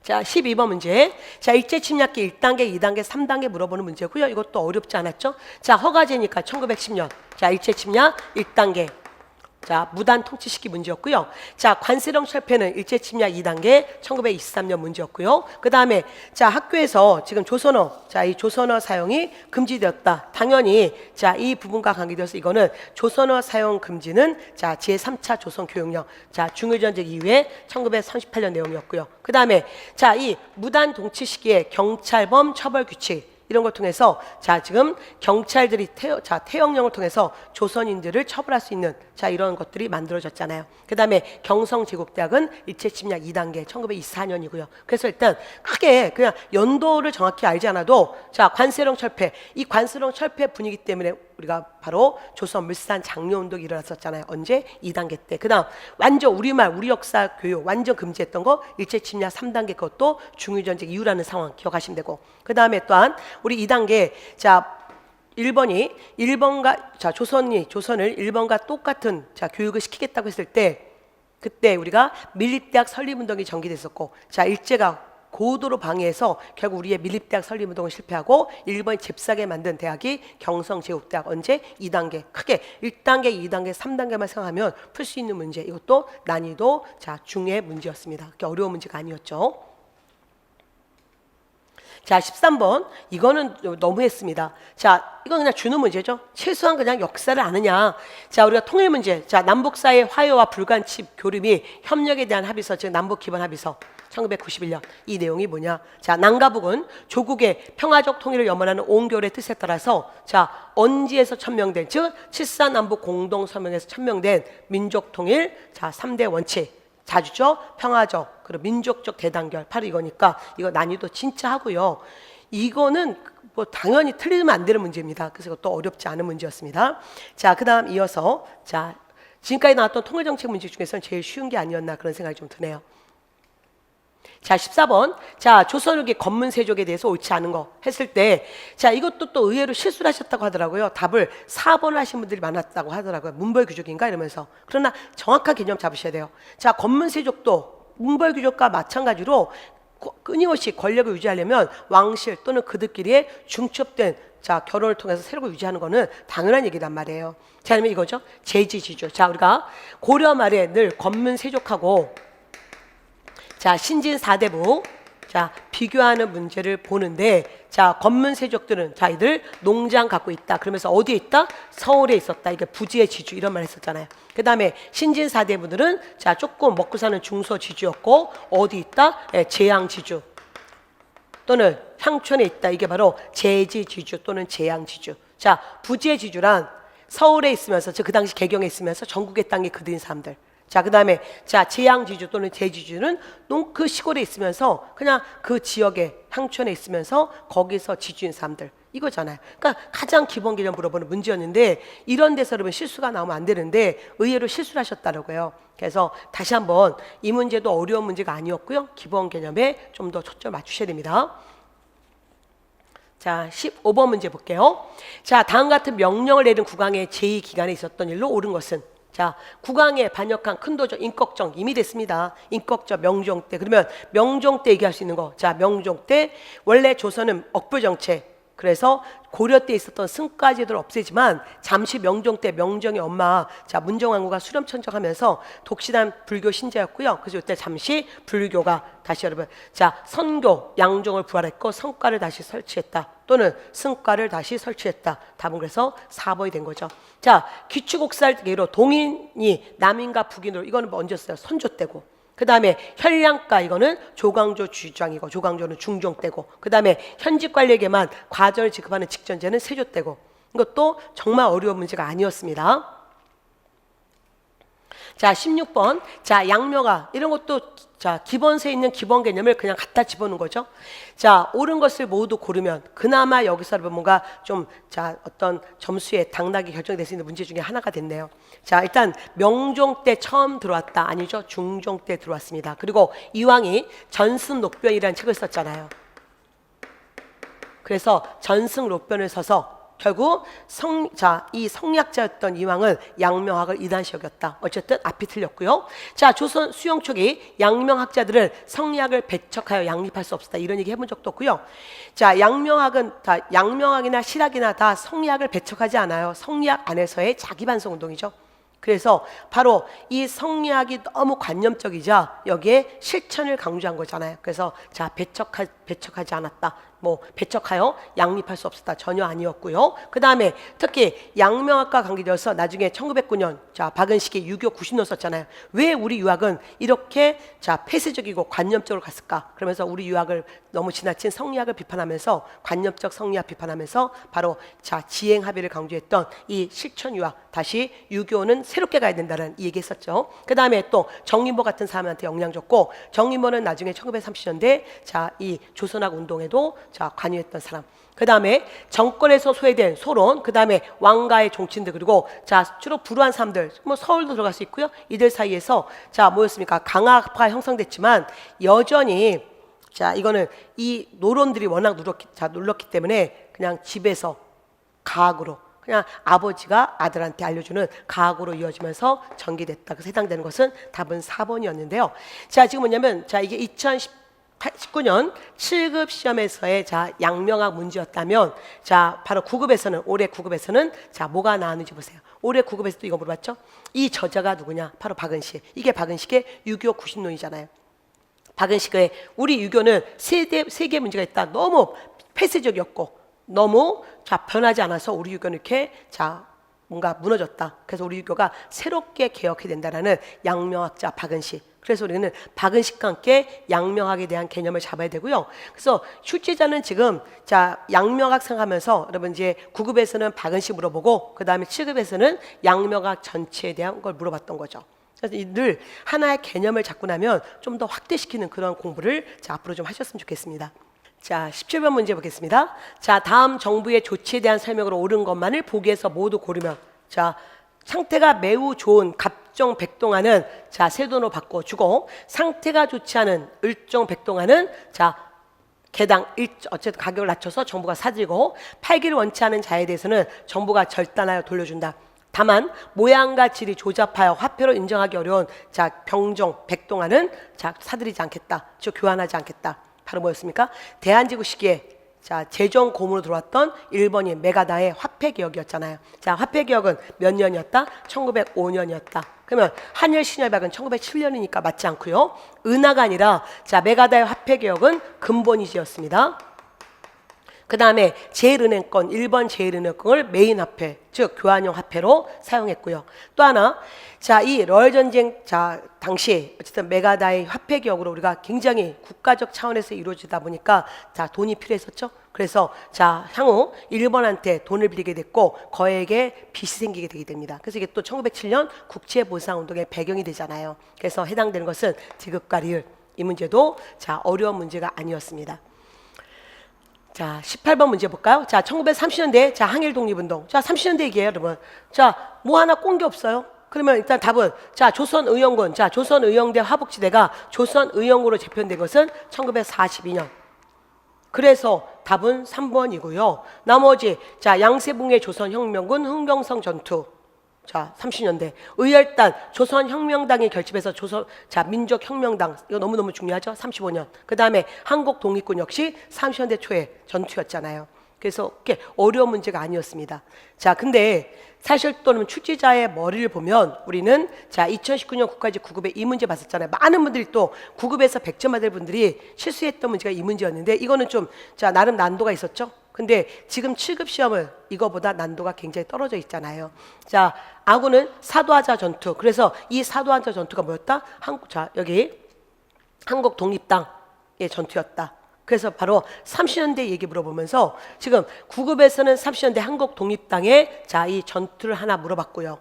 자, 12번 문제. 자, 일제 침략기 1단계, 2단계, 3단계 물어보는 문제고요. 이것도 어렵지 않았죠? 자, 허가제니까 1910년. 자, 일제 침략 1단계. 자, 무단 통치 시기 문제였고요. 자, 관세령 철폐는 일제 침략 2단계 1923년 문제였고요. 그 다음에 자, 학교에서 지금 조선어, 자, 이 조선어 사용이 금지되었다. 당연히 자, 이 부분과 관계되어서 이거는 조선어 사용 금지는 자, 제3차 조선교육령, 자, 중일전쟁 이후에 1938년 내용이었고요. 그 다음에 자, 이 무단 통치 시기에 경찰범 처벌 규칙 이런 걸 통해서 자, 지금 경찰들이 태형령을 통해서 조선인들을 처벌할 수 있는 자, 이런 것들이 만들어졌잖아요. 그 다음에 경성제국대학은 일제 침략 2단계 1924년이고요. 그래서 일단 크게 그냥 연도를 정확히 알지 않아도 자, 관세령 철폐, 이 관세령 철폐 분위기 때문에 우리가 바로 조선 물산 장려운동이 일어났었잖아요. 언제? 2단계 때. 그 다음 완전 우리말 우리 역사 교육 완전 금지했던 거 일제 침략 3단계 그것도 중일전쟁 이후라는 상황 기억하시면 되고, 그 다음에 또한 우리 2단계 자, 1번이 일본과 자, 조선을 일본과 똑같은 자, 교육을 시키겠다고 했을 때 그때 우리가 밀립대학 설립운동이 전개됐었고, 자, 일제가 고도로 방해해서 결국 우리의 밀립대학 설립운동을 실패하고 일본이 잽싸게 만든 대학이 경성제국대학. 언제? 2단계. 크게 1단계, 2단계, 3단계만 생각하면 풀 수 있는 문제. 이것도 난이도 자, 중의 문제였습니다. 그렇게 어려운 문제가 아니었죠. 자, 13번. 이거는 너무했습니다. 자, 이건 그냥 주는 문제죠. 최소한 그냥 역사를 아느냐. 자, 우리가 통일 문제. 자, 남북 사이의 화해와 불간치 교류미 협력에 대한 합의서, 즉 남북 기본 합의서 1991년. 이 내용이 뭐냐? 자, 남과북은 조국의 평화적 통일을 염원하는 온교의 뜻에 따라서 자, 언지에서 천명된 즉 7.4남북 공동서명에서 천명된 민족 통일 자, 3대 원칙. 자주적, 평화적, 그리고 민족적 대단결. 바로 이거니까 이거 난이도 진짜 하고요. 이거는 뭐 당연히 틀리면 안 되는 문제입니다. 그래서 이것도 어렵지 않은 문제였습니다. 자, 그 다음 이어서 자, 지금까지 나왔던 통일정책 문제 중에서는 제일 쉬운 게 아니었나 그런 생각이 좀 드네요. 자, 14번. 자, 조선 후기 건문세족에 대해서 옳지 않은 거 했을 때 자, 이것도 또 의외로 실수를 하셨다고 하더라고요. 답을 4번을 하신 분들이 많았다고 하더라고요. 문벌규족인가 이러면서. 그러나 정확한 개념 잡으셔야 돼요. 자, 건문세족도 문벌규족과 마찬가지로 끊임없이 권력을 유지하려면 왕실 또는 그들끼리의 중첩된 자, 결혼을 통해서 세력을 유지하는 거는 당연한 얘기란 말이에요. 자, 그러면 이거죠. 제지지주. 자, 우리가 고려 말에 늘 건문세족하고 자, 신진 4대부 자, 비교하는 문제를 보는데 자, 건문세족들은 자, 이들 농장 갖고 있다. 그러면서 어디에 있다? 서울에 있었다. 이게 부지의 지주 이런 말 했었잖아요. 그 다음에 신진 4대부들은 자, 조금 먹고 사는 중소지주였고 어디 있다? 예, 제양지주 또는 향촌에 있다. 이게 바로 제지지주 또는 제양지주. 자, 부지의 지주란 서울에 있으면서 그 당시 개경에 있으면서 전국의 땅이 그들인 사람들. 자, 그 다음에 자, 제양지주 또는 제지주는 그 시골에 있으면서 그냥 그 지역에 향촌에 있으면서 거기서 지주인 사람들 이거잖아요. 그러니까 가장 기본 개념 물어보는 문제였는데 이런 데서 여러분 실수가 나오면 안 되는데 의외로 실수를 하셨다고요. 그래서 다시 한번 이 문제도 어려운 문제가 아니었고요. 기본 개념에 좀 더 초점 맞추셔야 됩니다. 자, 15번 문제 볼게요. 자, 다음 같은 명령을 내린 국왕의 제2기간에 있었던 일로 옳은 것은 자, 국왕에 반역한 큰 도적 임꺽정 이미 됐습니다. 임꺽정 명종 때. 그러면 명종 때 얘기할 수 있는 거. 자, 명종 때 원래 조선은 억부 정책. 그래서 고려 때 있었던 승까지들 없애지만 잠시 명종 때 명종의 엄마 자 문정왕후가 수렴천정하면서 독실한 불교 신자였고요. 그래서 이때 잠시 불교가 다시 여러분 자 선교 양종을 부활했고 성과를 다시 설치했다. 또는 승과를 다시 설치했다. 답은 그래서 4번이 된 거죠. 자 귀추곡살계로 동인이 남인과 북인으로 이거는 뭐 언제였어요? 선조 때고. 그 다음에 현량가 이거는 조광조 주장이고 조광조는 중종 때고 그 다음에 현직 관리에게만 과전을 지급하는 직전제는 세조 때고 이것도 정말 어려운 문제가 아니었습니다. 자 16번 자 양묘가 이런 것도 자 기본서에 있는 기본 개념을 그냥 갖다 집어넣은 거죠. 자 옳은 것을 모두 고르면 그나마 여기서 뭔가 좀 자 어떤 점수에 당락이 결정될 수 있는 문제 중에 하나가 됐네요. 자 일단 명종 때 처음 들어왔다 아니죠. 중종 때 들어왔습니다. 그리고 이왕이 전승록변이라는 책을 썼잖아요. 그래서 전승록변을 써서 결국 이 성리학자였던 이왕은 양명학을 이단시 여겼다. 어쨌든 앞이 틀렸고요. 자 조선 수용 초기 양명학자들은 성리학을 배척하여 양립할 수 없었다. 이런 얘기 해본 적도 없고요. 자 양명학은 다 양명학이나 실학이나 다 성리학을 배척하지 않아요. 성리학 안에서의 자기 반성 운동이죠. 그래서 바로 이 성리학이 너무 관념적이자 여기에 실천을 강조한 거잖아요. 그래서 자 배척하지 않았다. 뭐 배척하여 양립할 수 없었다. 전혀 아니었고요. 그 다음에 특히 양명학과 관계되어서 나중에 1909년 자 박은식이 유교 90년 썼잖아요. 왜 우리 유학은 이렇게 자 폐쇄적이고 관념적으로 갔을까? 그러면서 우리 유학을 너무 지나친 성리학을 비판하면서 관념적 성리학 비판하면서 바로 자 지행 합의를 강조했던 이 실천 유학 다시 유교는 새롭게 가야 된다는 이 얘기했었죠. 그 다음에 또 정인보 같은 사람한테 영향 줬고 정인보는 나중에 1930년대 자 이 조선학 운동에도 자 관여했던 사람. 그 다음에 정권에서 소외된 소론, 그 다음에 왕가의 종친들 그리고 자 주로 불우한 사람들, 뭐 서울도 들어갈 수 있고요. 이들 사이에서 자 뭐였습니까? 강화파가 형성됐지만 여전히 자 이거는 이 노론들이 워낙 눌렀기 때문에 그냥 집에서 가학으로 그냥 아버지가 아들한테 알려주는 가학으로 이어지면서 전개됐다. 그래서 해당되는 것은 답은 4번이었는데요. 자 지금 뭐냐면 자 이게 2019년 7급 시험에서의 자 양명학 문제였다면 자 바로 9급에서는 올해 9급에서는 자 뭐가 나왔는지 보세요. 올해 9급에서도 이거 물어봤죠. 이 저자가 누구냐? 바로 박은식. 이게 박은식의 유교 90논이잖아요. 박은식의 우리 유교는 세 개 문제가 있다. 너무 폐쇄적이었고 너무 자 변하지 않아서 우리 유교는 이렇게 자 뭔가 무너졌다. 그래서 우리 유교가 새롭게 개혁해야 된다라는 양명학자 박은식. 그래서 우리는 박은식과 함께 양명학에 대한 개념을 잡아야 되고요. 그래서 출제자는 지금 자 양명학 생각하면서 여러분 이제 9급에서는 박은식 물어보고 그 다음에 7급에서는 양명학 전체에 대한 걸 물어봤던 거죠. 그래서 늘 하나의 개념을 잡고 나면 좀 더 확대시키는 그런 공부를 자 앞으로 좀 하셨으면 좋겠습니다. 자 17번 문제 보겠습니다. 자 다음 정부의 조치에 대한 설명으로 옳은 것만을 보기에서 모두 고르면 자 상태가 매우 좋은 갑종 백동안은 자 세돈으로 바꿔주고 상태가 좋지 않은 을종 백동안은 자 개당 어쨌든 가격을 낮춰서 정부가 사들고 팔기를 원치 않은 자에 대해서는 정부가 절단하여 돌려준다. 다만 모양과 질이 조잡하여 화폐로 인정하기 어려운 자 병종 백동안은 자 사들이지 않겠다. 즉 교환하지 않겠다. 바로 뭐였습니까? 대한제국 시기에 자 재정 고문으로 들어왔던 일본인 메가다의 화폐 개혁이었잖아요. 자 화폐 개혁은 몇 년이었다? 1905년이었다. 그러면 한일 신협약은 1907년이니까 맞지 않고요. 은하가 아니라 자 메가다의 화폐 개혁은 근본이지였습니다. 그 다음에 제일은행권, 일본 제일은행권을 메인 화폐, 즉 교환용 화폐로 사용했고요. 또 하나, 자 이 러일 전쟁 자 당시 어쨌든 메가다의 화폐 개혁으로 우리가 굉장히 국가적 차원에서 이루어지다 보니까 자 돈이 필요했었죠. 그래서 자 향후 일본한테 돈을 빌리게 됐고 거액의 빚이 생기게 되게 됩니다. 그래서 이게 또 1907년 국채보상운동의 배경이 되잖아요. 그래서 해당되는 것은 지급과 리을. 이 문제도 자 어려운 문제가 아니었습니다. 자 18번 문제 볼까요? 자 1930년대 자 항일 독립운동 자 30년대 얘기예요 여러분. 자 뭐 하나 꼰 게 없어요. 그러면 일단 답은 자 조선의용군 자 조선의용대 화북지대가 조선의용으로 재편된 것은 1942년. 그래서 답은 3번이고요. 나머지 자 양세붕의 조선혁명군 흥경성 전투 자, 30년대 의열단 조선혁명당이 결집해서 민족혁명당, 이거 너무너무 중요하죠. 35년. 그 다음에 한국독립군 역시 30년대 초에 전투였잖아요. 그래서 그렇게 어려운 문제가 아니었습니다. 자, 근데 사실 또는 출제자의 머리를 보면 우리는 자 2019년 국가직 9급에 이 문제 봤었잖아요. 많은 분들이 또 9급에서 100점 받을 분들이 실수했던 문제가 이 문제였는데 이거는 좀 자 나름 난도가 있었죠. 근데 지금 7급 시험은 이거보다 난도가 굉장히 떨어져 있잖아요. 자, 아군은 사도하자 전투. 그래서 이 사도하자 전투가 뭐였다? 여기 한국 독립당의 전투였다. 그래서 바로 30년대 얘기 물어보면서 지금 9급에서는 30년대 한국 독립당의 자, 이 전투를 하나 물어봤고요.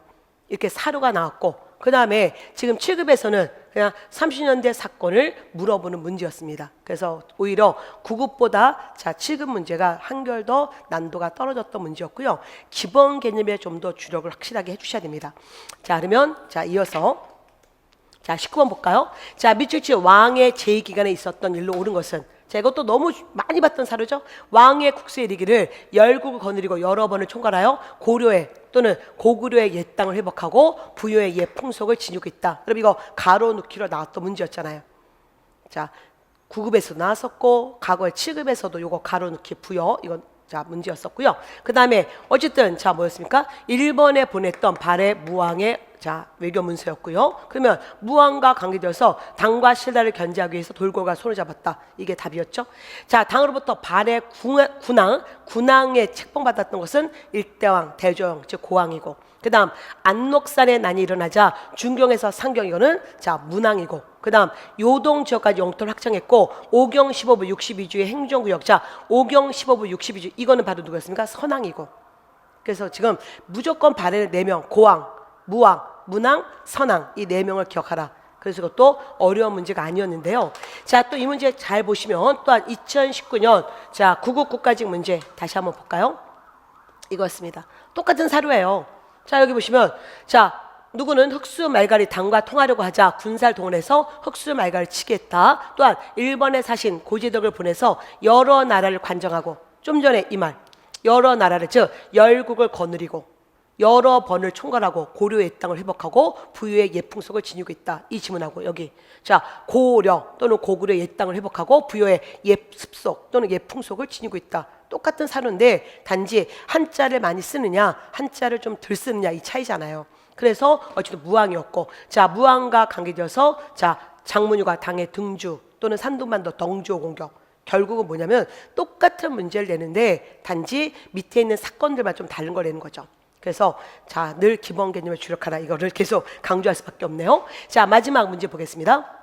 이렇게 사료가 나왔고 그 다음에 지금 7급에서는 그냥 30년대 사건을 물어보는 문제였습니다. 그래서 오히려 9급보다 자 7급 문제가 한결 더 난도가 떨어졌던 문제였고요. 기본 개념에 좀 더 주력을 확실하게 해주셔야 됩니다. 자, 그러면 자 이어서 자 19번 볼까요? 자, 미칠치 왕의 제2기간에 있었던 일로 옳은 것은 자, 이것도 너무 많이 봤던 사료죠. 왕의 국수에 이르기를 열국을 거느리고 여러 번을 총괄하여 고려의 또는 고구려의 옛 땅을 회복하고 부여의 옛 풍속을 지니고 있다. 그럼 이거 가로 넣기로 나왔던 문제였잖아요. 자, 9급에서 나왔었고 과거에 7급에서도 이거 가로 넣기 부여 이건 자 문제였었고요. 그 다음에 어쨌든 자 뭐였습니까? 일본에 보냈던 발해 무왕의 자 외교 문서였고요. 그러면 무왕과 관계되어서 당과 신라를 견제하기 위해서 돌고가 손을 잡았다. 이게 답이었죠. 자, 당으로부터 발해 군왕에 책봉받았던 것은 일대왕, 대조영, 즉 고왕이고, 그 다음 안록산의 난이 일어나자 중경에서 상경, 이거는 자 문왕이고, 그 다음 요동 지역까지 영토를 확장했고, 오경 15부 62주의 행정구역, 자 오경 15부 62주 이거는 바로 누구였습니까? 선왕이고. 그래서 지금 무조건 발해를 4명, 고왕, 무왕, 문왕, 선왕 이 4명을 기억하라. 그래서 이것도 어려운 문제가 아니었는데요. 자, 또 이 문제 잘 보시면 또한 2019년 자 9급 국가직 문제 다시 한번 볼까요? 이거였습니다. 똑같은 사료예요. 자, 여기 보시면 자 누구는 흑수 말갈이 당과 통하려고 하자 군사를 동원해서 흑수 말갈을 치게 했다. 또한 일본에 사신 고재덕을 보내서 여러 나라를 관정하고, 좀 전에 이 말 여러 나라를 즉 열국을 거느리고 여러 번을 총괄하고 고려의 땅을 회복하고 부유의 옛 풍속을 지니고 있다. 이 지문하고 여기 자 고려 또는 고구려의 옛 땅을 회복하고 부유의 옛 습속 또는 옛 풍속을 지니고 있다. 똑같은 사료인데 단지 한자를 많이 쓰느냐 한자를 좀 덜 쓰느냐 이 차이잖아요. 그래서 어쨌든 무왕이었고, 자 무왕과 관계되어서 자 장문유가 당의 등주 또는 산둥반도 덩주호 공격, 결국은 뭐냐면 똑같은 문제를 내는데 단지 밑에 있는 사건들만 좀 다른 걸 내는 거죠. 그래서 자 늘 기본 개념에 주력하라, 이거를 계속 강조할 수밖에 없네요. 자, 마지막 문제 보겠습니다.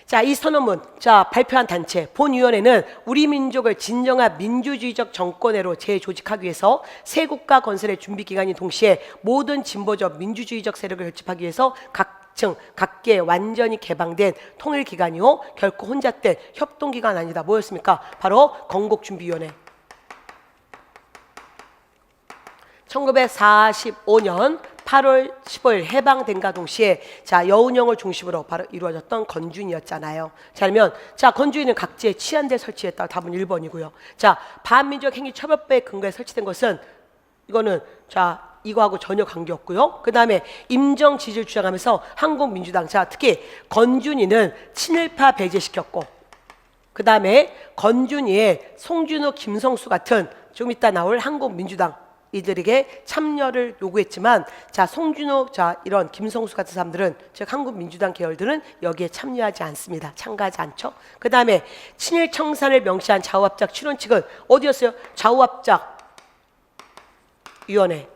자, 이 선언문 자 발표한 단체 본위원회는 우리 민족을 진정한 민주주의적 정권으로 재조직하기 위해서 새 국가 건설의 준비 기간인 동시에 모든 진보적 민주주의적 세력을 결집하기 위해서 각층 각계 완전히 개방된 통일 기관이요 결코 혼잣된 협동 기관 아니다. 뭐였습니까? 바로 건국준비위원회. 1945년 8월 15일 해방된과 동시에 자 여운형을 중심으로 바로 이루어졌던 건준이었잖아요. 자, 그러면 자 건준이는 각지에 치안대 설치했다. 답은 1번이고요. 자, 반민족 행위 처벌법에 근거해 설치된 것은 이거는 자 이거하고 전혀 관계없고요. 그 다음에 임정 지지를 주장하면서 한국민주당 자 특히 건준이는 친일파 배제시켰고, 그 다음에 건준이의 송준호, 김성수 같은 좀 이따 나올 한국민주당 이들에게 참여를 요구했지만 자 송준호 자 이런 김성수 같은 사람들은 즉 한국민주당 계열들은 여기에 참여하지 않습니다. 참가하지 않죠. 그 다음에 친일 청산을 명시한 좌우합작 출원칙은 어디였어요? 좌우합작 위원회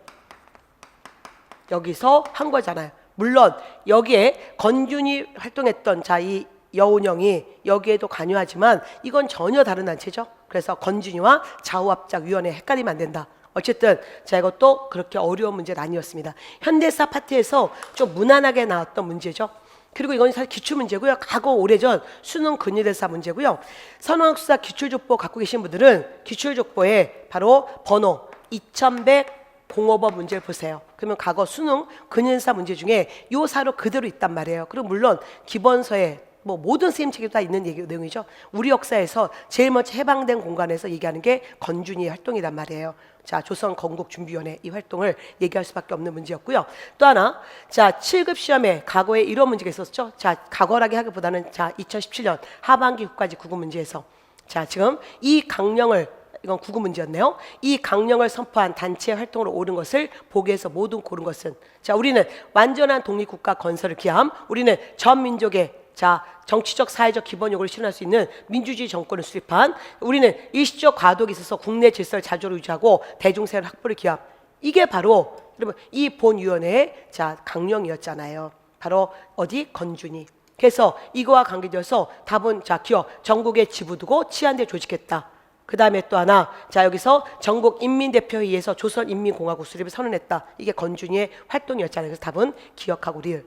여기서 한 거잖아요. 물론 여기에 건준이 활동했던 자 이 여운형이 여기에도 관여하지만 이건 전혀 다른 단체죠. 그래서 건준이와 좌우합작 위원회 헷갈리면 안 된다. 어쨌든 자 이것도 그렇게 어려운 문제는 아니었습니다. 현대사 파트에서 좀 무난하게 나왔던 문제죠. 그리고 이건 사실 기출문제고요. 과거 오래전 수능 근위대사 문제고요. 선호학수사 기출족보 갖고 계신 분들은 기출족보에 바로 번호 2100 공업업 문제를 보세요. 그러면 과거 수능 근위대사 문제 중에 요 사로 그대로 있단 말이에요. 그리고 물론 기본서에 뭐 모든 선생님 책에도 다 있는 내용이죠. 우리 역사에서 제일 먼저 해방된 공간에서 얘기하는 게 건준이의 활동이란 말이에요. 자, 조선 건국준비위원회 이 활동을 얘기할 수밖에 없는 문제였고요. 또 하나, 자, 7급 시험에 과거에 이런 문제가 있었죠. 자, 과거라기 하기보다는 자, 2017년 하반기 국가직 국어 문제에서 자, 지금 이 강령을 이건 국어 문제였네요. 이 강령을 선포한 단체 활동으로 옳은 것을 보기에서 모든 고른 것은 자, 우리는 완전한 독립국가 건설을 기함. 우리는 전 민족의 자, 정치적 사회적 기본 요구를 실현할 수 있는 민주주의 정권을 수립한 우리는 일시적 과도기에 있어서 국내 질서를 자주로 유지하고 대중생활 확보를 기함. 이게 바로 여러분 이 본위원회의 자, 강령이었잖아요. 바로 어디 건준이. 그래서 이거와 관계되어서 답은 자, 기억 전국에 지부 두고 치안대 조직했다. 그 다음에 또 하나 자, 여기서 전국 인민대표회의에서 조선인민공화국 수립을 선언했다. 이게 건준이의 활동이었잖아요. 그래서 답은 기억하고 리을.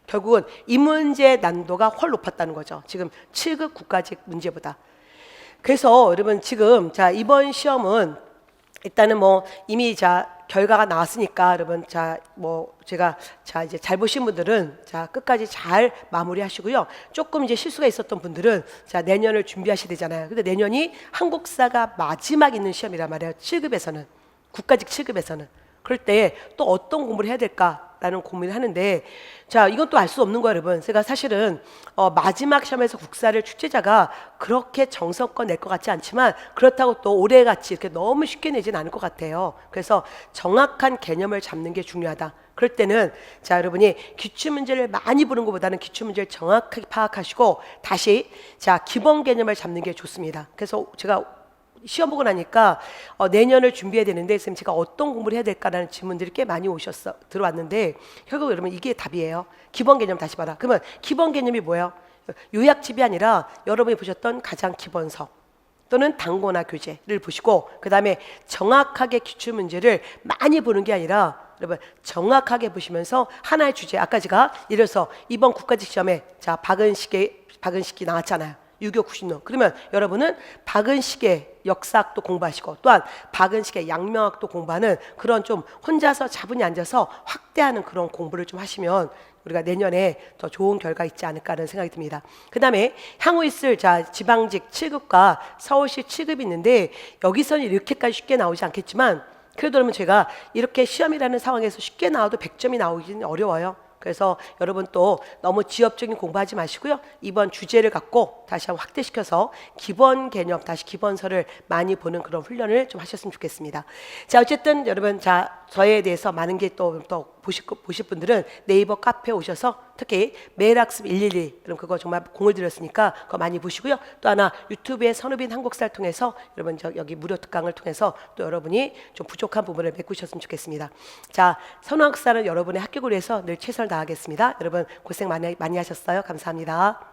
결국은 이 문제의 난도가 훨 높았다는 거죠. 지금 7급 국가직 문제보다. 그래서 여러분 지금 자, 이번 시험은 일단은 뭐 이미 자 결과가 나왔으니까 여러분 자 뭐 제가 자 이제 잘 보신 분들은 자 끝까지 잘 마무리하시고요. 조금 이제 실수가 있었던 분들은 자 내년을 준비하셔야 되잖아요. 근데 내년이 한국사가 마지막 있는 시험이란 말이에요. 7급에서는 국가직 7급에서는 그럴 때 또 어떤 공부를 해야 될까라는 고민을 하는데 자 이건 또 알 수 없는 거예요, 여러분. 제가 사실은 마지막 시험에서 국사를 출제자가 그렇게 정성껏 낼 것 같지 않지만 그렇다고 또 올해같이 이렇게 너무 쉽게 내진 않을 것 같아요. 그래서 정확한 개념을 잡는 게 중요하다. 그럴 때는 자 여러분이 기출문제를 많이 보는 것보다는 기출문제를 정확하게 파악하시고 다시 자 기본 개념을 잡는 게 좋습니다. 그래서 제가 시험 보고 나니까 내년을 준비해야 되는데 선생님 제가 어떤 공부를 해야 될까라는 질문들이 꽤 많이 들어왔는데 결국 여러분 이게 답이에요. 기본 개념 다시 봐라. 그러면 기본 개념이 뭐예요? 요약집이 아니라 여러분이 보셨던 가장 기본서 또는 단고나 교재를 보시고 그 다음에 정확하게 기출문제를 많이 보는 게 아니라 여러분 정확하게 보시면서 하나의 주제 아까 제가 예를 들어서 이번 국가직 시험에 자 박은식이 나왔잖아요. 유교 90년. 그러면 여러분은 박은식의 역사학도 공부하시고 또한 박은식의 양명학도 공부하는 그런 좀 혼자서 차분히 앉아서 확대하는 그런 공부를 좀 하시면 우리가 내년에 더 좋은 결과 있지 않을까라는 생각이 듭니다. 그 다음에 향후 있을 자 지방직 7급과 서울시 7급이 있는데 여기서는 이렇게까지 쉽게 나오지 않겠지만 그래도 그러면 제가 이렇게 시험이라는 상황에서 쉽게 나와도 100점이 나오기는 어려워요. 그래서 여러분 또 너무 지엽적인 공부하지 마시고요. 이번 주제를 갖고 다시 한번 확대시켜서 기본 개념, 다시 기본서를 많이 보는 그런 훈련을 좀 하셨으면 좋겠습니다. 자, 어쨌든 여러분 자 저에 대해서 많은 게 또 보실 분들은 네이버 카페에 오셔서 특히 매일학습 112 그럼 그거 정말 공을 들였으니까 그거 많이 보시고요. 또 하나 유튜브의 선우빈 한국사를 통해서 여러분 여기 무료 특강을 통해서 또 여러분이 좀 부족한 부분을 메꾸셨으면 좋겠습니다. 자, 선우 한국사는 여러분의 합격을 위해서 늘 최선을 다하겠습니다. 여러분 고생 많이 하셨어요. 감사합니다.